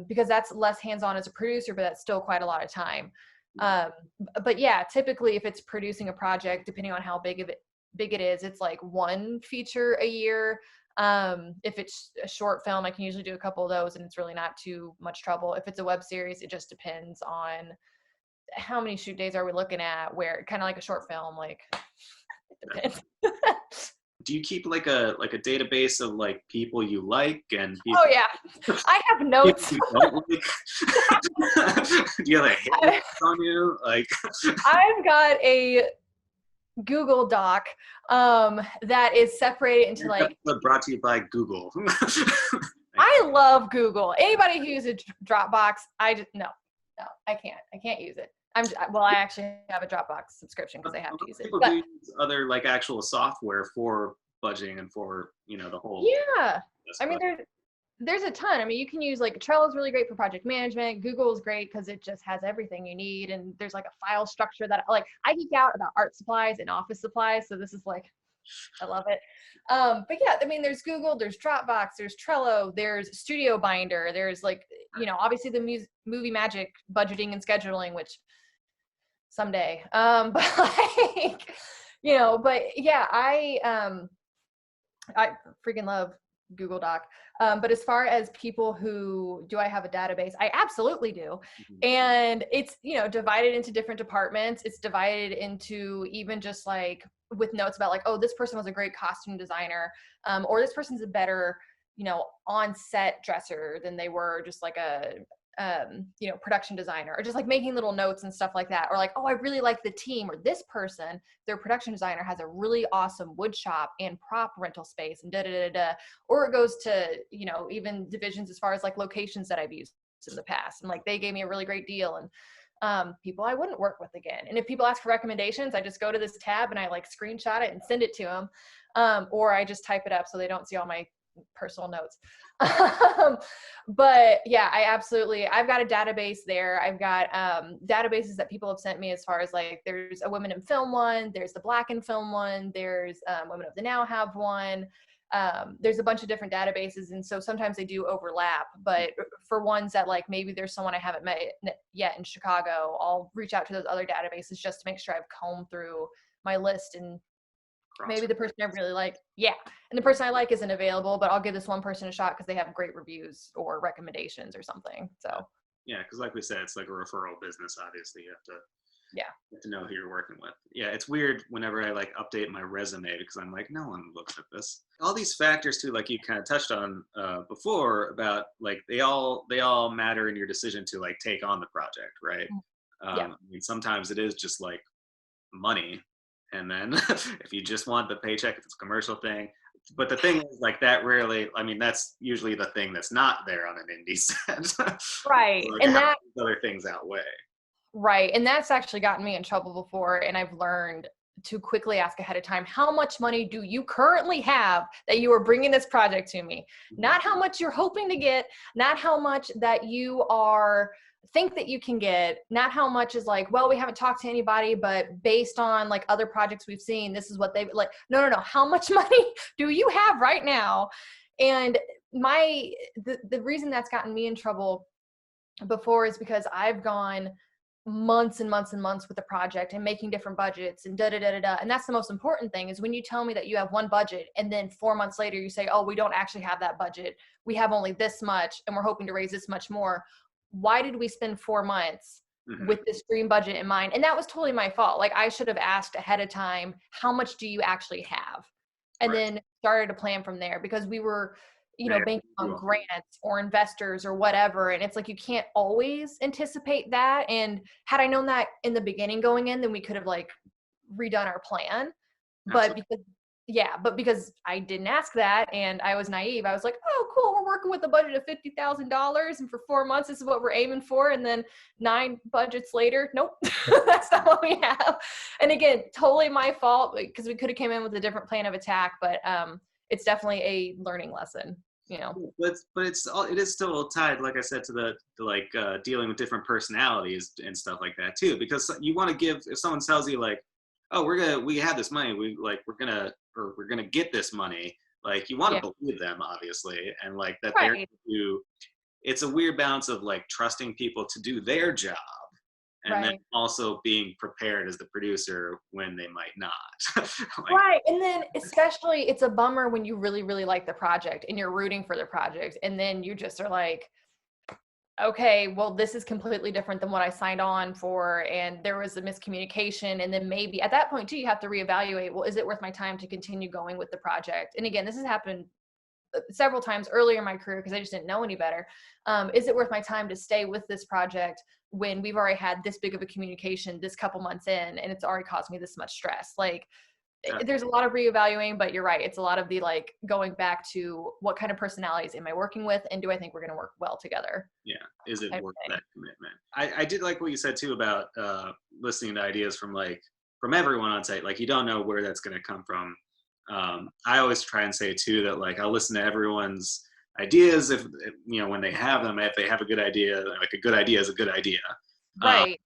Because that's less hands-on as a producer, but that's still quite a lot of time. But yeah, typically if it's producing a project, depending on how big it is, it's like 1 feature a year. If it's a short film, I can usually do a couple of those and it's really not too much trouble. If it's a web series, it just depends on how many shoot days are we looking at, where kind of like a short film, like it depends. Do you keep like a database of like people you like and people oh yeah, I have notes. you don't like? Do you have a hit list on you? Like, I've got a Google Doc that is separated into like. brought to you by Google. I love Google. Anybody who uses Dropbox, no, I can't use it. I actually have a Dropbox subscription because I have to use it. People do use other like actual software for budgeting and for the whole. Yeah, I mean there's a ton. I mean, you can use like Trello is really great for project management. Google is great because it just has everything you need, and there's like a file structure that like I geek out about art supplies and office supplies, so this is like I love it. But yeah, I mean, there's Google, there's Dropbox, there's Trello, there's Studio Binder, there's like, obviously the movie magic budgeting and scheduling, which someday, but like, but yeah, I freaking love Google Doc. But as far as people who, do I have a database? I absolutely do. And it's, divided into different departments. It's divided into even just like with notes about like, oh, this person was a great costume designer, or this person's a better, on set dresser than they were just like a, production designer, or just like making little notes and stuff like that. Or like, oh, I really like the team, or this person, their production designer has a really awesome wood shop and prop rental space and or it goes to, even divisions as far as like locations that I've used in the past. And like, they gave me a really great deal, and people I wouldn't work with again. And if people ask for recommendations, I just go to this tab and I like screenshot it and send it to them. Or I just type it up so they don't see all my personal notes. But yeah, I've got a database there. I've got databases that people have sent me as far as like, there's a Women in Film one, there's the Black in Film one, there's Women of the Now have one. There's a bunch of different databases, and so sometimes they do overlap, but for ones that like maybe there's someone I haven't met yet in Chicago, I'll reach out to those other databases just to make sure I've combed through my list, and maybe the person I really like, and the person I like isn't available, but I'll give this one person a shot because they have great reviews or recommendations or something. So yeah, because like we said, it's like a referral business. Obviously, you have to know who you're working with. Yeah, it's weird whenever I like update my resume because I'm like, no one looks at this. All these factors too, like you kind of touched on before, about like they all matter in your decision to like take on the project, right? I mean, sometimes it is just like money. And then if you just want the paycheck, if it's a commercial thing. But the thing is, like, that rarely, I mean, that's usually the thing that's not there on an indie set. Right. Like, and that other things outweigh. Right. And that's actually gotten me in trouble before. And I've learned to quickly ask ahead of time, how much money do you currently have that you are bringing this project to me? Not how much you're hoping to get, not how much that you think that you can get, not how much is like, well, we haven't talked to anybody, but based on like other projects we've seen, this is what they've like, no. How much money do you have right now? And the reason that's gotten me in trouble before is because I've gone months and months and months with the project and making different budgets and and that's the most important thing, is when you tell me that you have one budget and then 4 months later you say, oh, we don't actually have that budget, we have only this much and we're hoping to raise this much more. Why did we spend 4 months with this dream budget in mind? And that was totally my fault. Like, I should have asked ahead of time, how much do you actually have? And then started to plan from there, because we were, banking on grants or investors or whatever. And it's like, you can't always anticipate that. And had I known that in the beginning going in, then we could have like redone our plan. But because I didn't ask that and I was naive, I was like, oh, cool, we're working with a budget of $50,000 and for 4 months, this is what we're aiming for. And then 9 budgets later, nope, that's not what we have. And again, totally my fault, because we could have came in with a different plan of attack, but it's definitely a learning lesson. But it is still tied, like I said, to the dealing with different personalities and stuff like that too, because you want to give, if someone tells you like, oh, we have this money, we're gonna get this money, like you want to believe them, obviously, and like that they're it's a weird balance of like trusting people to do their job and then also being prepared as the producer when they might not. And then especially it's a bummer when you really, really like the project and you're rooting for the project, and then you just are like, okay, well, this is completely different than what I signed on for, and there was a miscommunication. And then maybe at that point too, you have to reevaluate, well, is it worth my time to continue going with the project? And again, this has happened several times earlier in my career because I just didn't know any better. Is it worth my time to stay with this project when we've already had this big of a communication this couple months in and it's already caused me this much stress? Like, there's a lot of reevaluating, but you're right. It's a lot of the like going back to what kind of personalities am I working with, and do I think we're going to work well together? Yeah, is it worth that commitment? I did like what you said too about listening to ideas from everyone on site. Like, you don't know where that's going to come from. I always try and say too that like I'll listen to everyone's ideas if when they have them. If they have a good idea, like a good idea is a good idea, Right?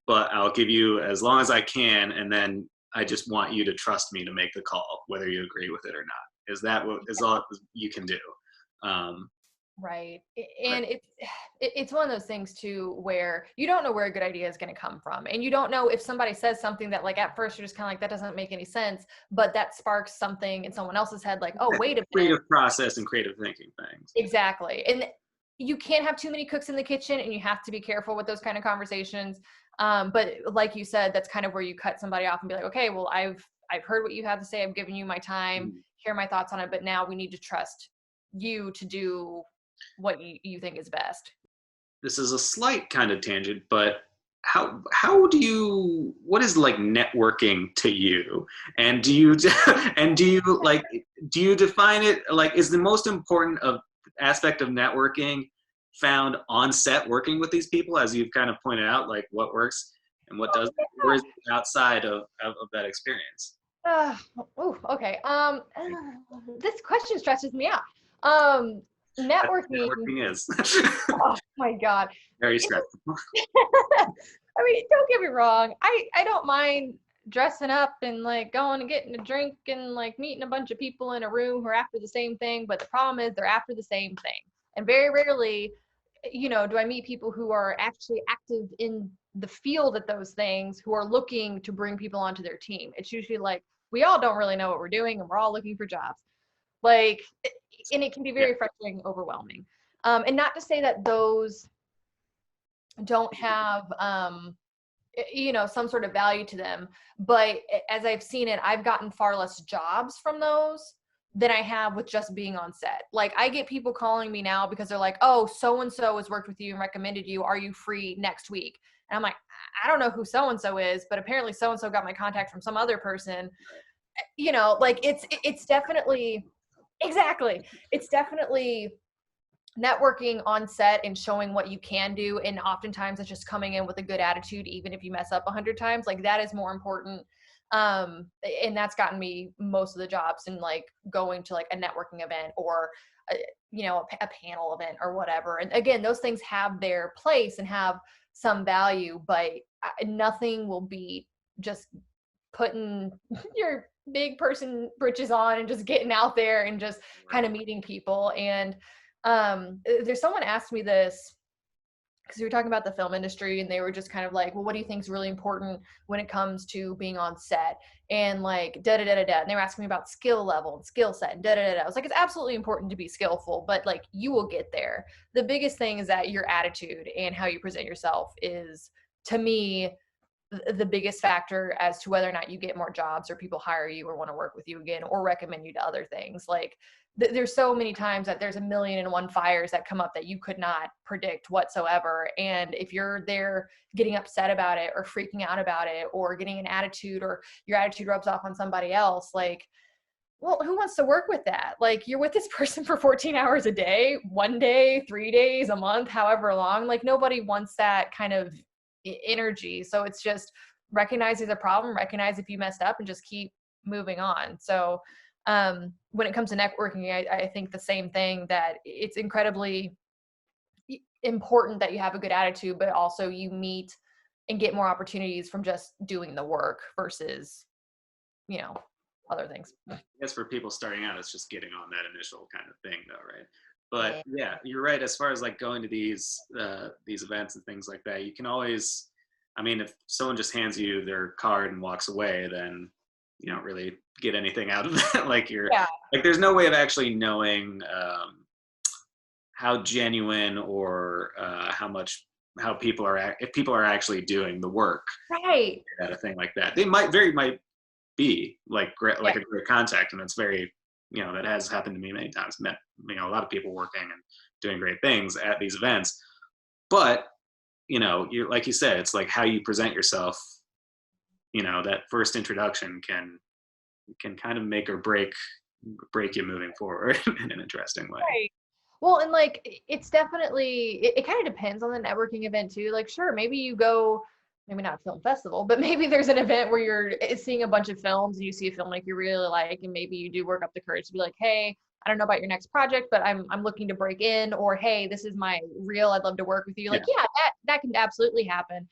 But I'll give you as long as I can, and then I just want you to trust me to make the call, whether you agree with it or not. Is that what is all you can do? Right. And it's one of those things too, where you don't know where a good idea is going to come from. And you don't know if somebody says something that like, at first you're just kind of like, that doesn't make any sense, but that sparks something in someone else's head. Like, oh, wait a minute. Creative process and creative thinking things. Exactly. And you can't have too many cooks in the kitchen, and you have to be careful with those kind of conversations. But like you said, that's kind of where you cut somebody off and be like, okay, well, I've heard what you have to say. I've given you my time, hear my thoughts on it, but now we need to trust you to do what you think is best. This is a slight kind of tangent, but what is like networking to you? And do you define it like, is the most important aspect of networking found on set working with these people, as you've kind of pointed out, like what works and what doesn't, or is it outside of that experience? Okay. This question stresses me out. Networking is. Oh my God. Very stressful. I mean, don't get me wrong. I don't mind dressing up and like going and getting a drink and like meeting a bunch of people in a room who are after the same thing. But the problem is they're after the same thing. And very rarely, do I meet people who are actually active in the field at those things, who are looking to bring people onto their team. It's usually like, we all don't really know what we're doing and we're all looking for jobs. Like, and it can be very frustrating, overwhelming. And not to say that those don't have, some sort of value to them, but as I've seen it, I've gotten far less jobs from those than I have with just being on set. Like, I get people calling me now because they're like, oh, so-and-so has worked with you and recommended you. Are you free next week? And I'm like, I don't know who so-and-so is, but apparently so-and-so got my contact from some other person. Like it's definitely, exactly. It's definitely networking on set and showing what you can do. And oftentimes it's just coming in with a good attitude, even if you mess up 100 times, like that is more important. And that's gotten me most of the jobs, in like going to like a networking event or a panel event or whatever. And again, those things have their place and have some value, but nothing will beat just putting your big person britches on and just getting out there and just kind of meeting people. And there's someone asked me this because we were talking about the film industry, and they were just kind of like, well, what do you think is really important when it comes to being on set? And like, da-da-da-da-da. And they were asking me about skill level and skill set and da-da-da-da. I was like, it's absolutely important to be skillful, but like, you will get there. The biggest thing is that your attitude and how you present yourself is, to me, the biggest factor as to whether or not you get more jobs or people hire you or want to work with you again or recommend you to other things. Like, there's so many times that there's 1,000,001 fires that come up that you could not predict whatsoever. And if you're there getting upset about it or freaking out about it or getting an attitude, or your attitude rubs off on somebody else, like, well, who wants to work with that? Like, you're with this person for 14 hours a day, 1 day, 3 days, a month, however long. Like, nobody wants that kind of energy. So it's just recognize there's a problem, recognize if you messed up, and just keep moving on. So when it comes to networking, I think the same thing, that it's incredibly important that you have a good attitude, but also you meet and get more opportunities from just doing the work versus, other things. I guess for people starting out, it's just getting on that initial kind of thing though, right? But yeah, you're right. As far as like going to these events and things like that, you can always, I mean, if someone just hands you their card and walks away, then you don't really get anything out of that. Like like, there's no way of actually knowing how genuine or how people are, if people are actually doing the work, right, at a thing like that. They might be like a great contact, and it's very, that has happened to me many times. Met, a lot of people working and doing great things at these events. But, you're like you said, it's like how you present yourself, that first introduction can kind of make or break you moving forward in an interesting way. Right. Well, and like it's definitely it kind of depends on the networking event too. Like, sure, maybe you go, maybe not a film festival, but maybe there's an event where you're seeing a bunch of films and you see a film like you really like, and maybe you do work up the courage to be like, hey, I don't know about your next project, but I'm looking to break in, or hey, this is my reel, I'd love to work with you. Like, yeah, that can absolutely happen.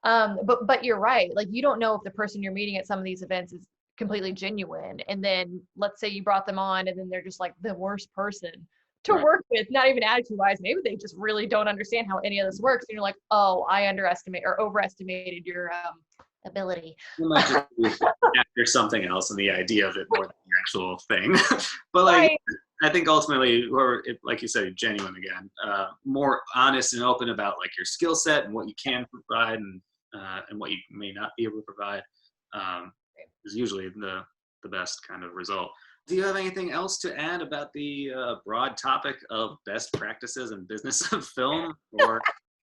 But you're right. Like, you don't know if the person you're meeting at some of these events is completely genuine, and then let's say you brought them on and then they're just like the worst person to Right. work with, not even attitude wise, maybe they just really don't understand how any of this works, and you're like, oh, I underestimate or overestimated your ability. You might just be after something else and the idea of it more than the actual thing. But Right. I think ultimately, or like you said, genuine again, more honest and open about like your skill set and what you can provide and what you may not be able to provide is usually the best kind of result. Do you have anything else to add about the broad topic of best practices in business of film, or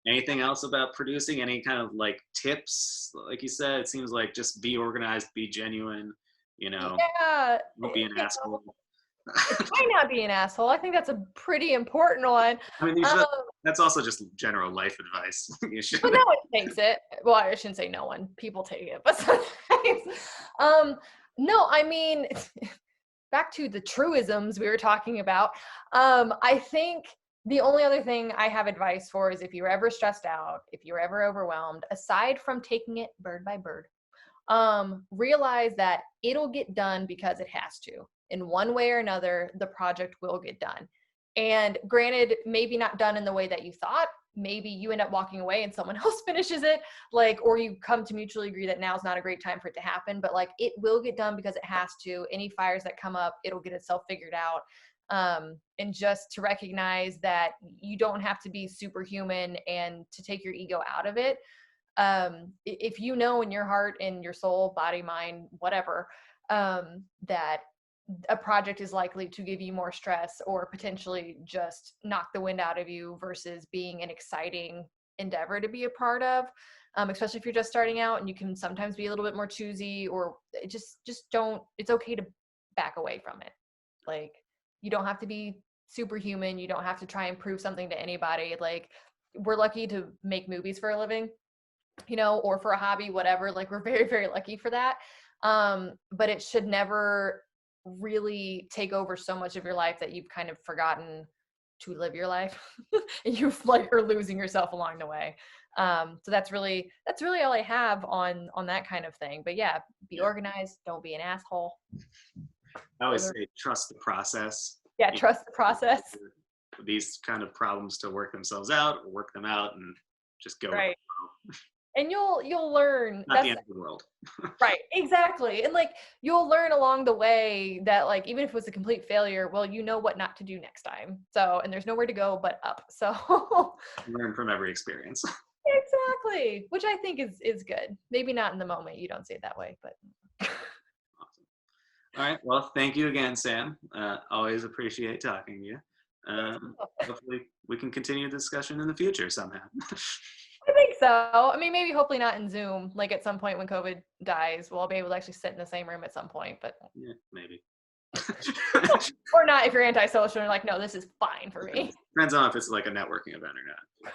anything else about producing? Any kind of like tips? Like you said, it seems like just be organized, be genuine, Yeah. don't be an asshole. Try not be an asshole. I think that's a pretty important one. I mean, Um, that's also just general life advice. You should. but no one takes it. Well, I shouldn't say no one. People take it, but sometimes. No, I mean, back to the truisms we were talking about. I think the only other thing I have advice for is if you're ever stressed out, if you're ever overwhelmed, aside from taking it bird by bird, realize that it'll get done because it has to. In one way or another, the project will get done. And granted, maybe not done in the way that you thought. Maybe you end up walking away and someone else finishes it, like, or you come to mutually agree that now's not a great time for it to happen, but like it will get done because it has to. Any fires that come up, it'll get itself figured out. And just to recognize that you don't have to be superhuman and to take your ego out of it. If you know in your heart, in your soul, body, mind, whatever, that a project is likely to give you more stress or potentially just knock the wind out of you versus being an exciting endeavor to be a part of, especially if you're just starting out, and you can sometimes be a little bit more choosy, or just don't, it's okay to back away from it. Like, you don't have to be superhuman. You don't have to try and prove something to anybody. Like, we're lucky to make movies for a living, or for a hobby, whatever. Like, we're very, very lucky for that. But it should never really take over so much of your life that you've kind of forgotten to live your life and you like are losing yourself along the way. So that's really all I have on that kind of thing. But yeah, be organized, don't be an asshole. I always say trust the process. Yeah, trust the process. These kind of problems to work themselves out, or work them out, and just go. Right. And you'll learn. Not the end of the world. Right, exactly. And like you'll learn along the way that like even if it was a complete failure, well, you know what not to do next time. So, and there's nowhere to go but up. So learn from every experience. Exactly, which I think is good. Maybe not in the moment, you don't see it that way, but Awesome. All right. Well, thank you again, Sam. Always appreciate talking to you. Hopefully we can continue the discussion in the future somehow. I think so. I mean, maybe hopefully not in Zoom. Like at some point when COVID dies, we'll be able to actually sit in the same room at some point. But yeah, maybe. Or not if you're antisocial and you're like, no, this is fine for me. Depends on if it's like a networking event or not.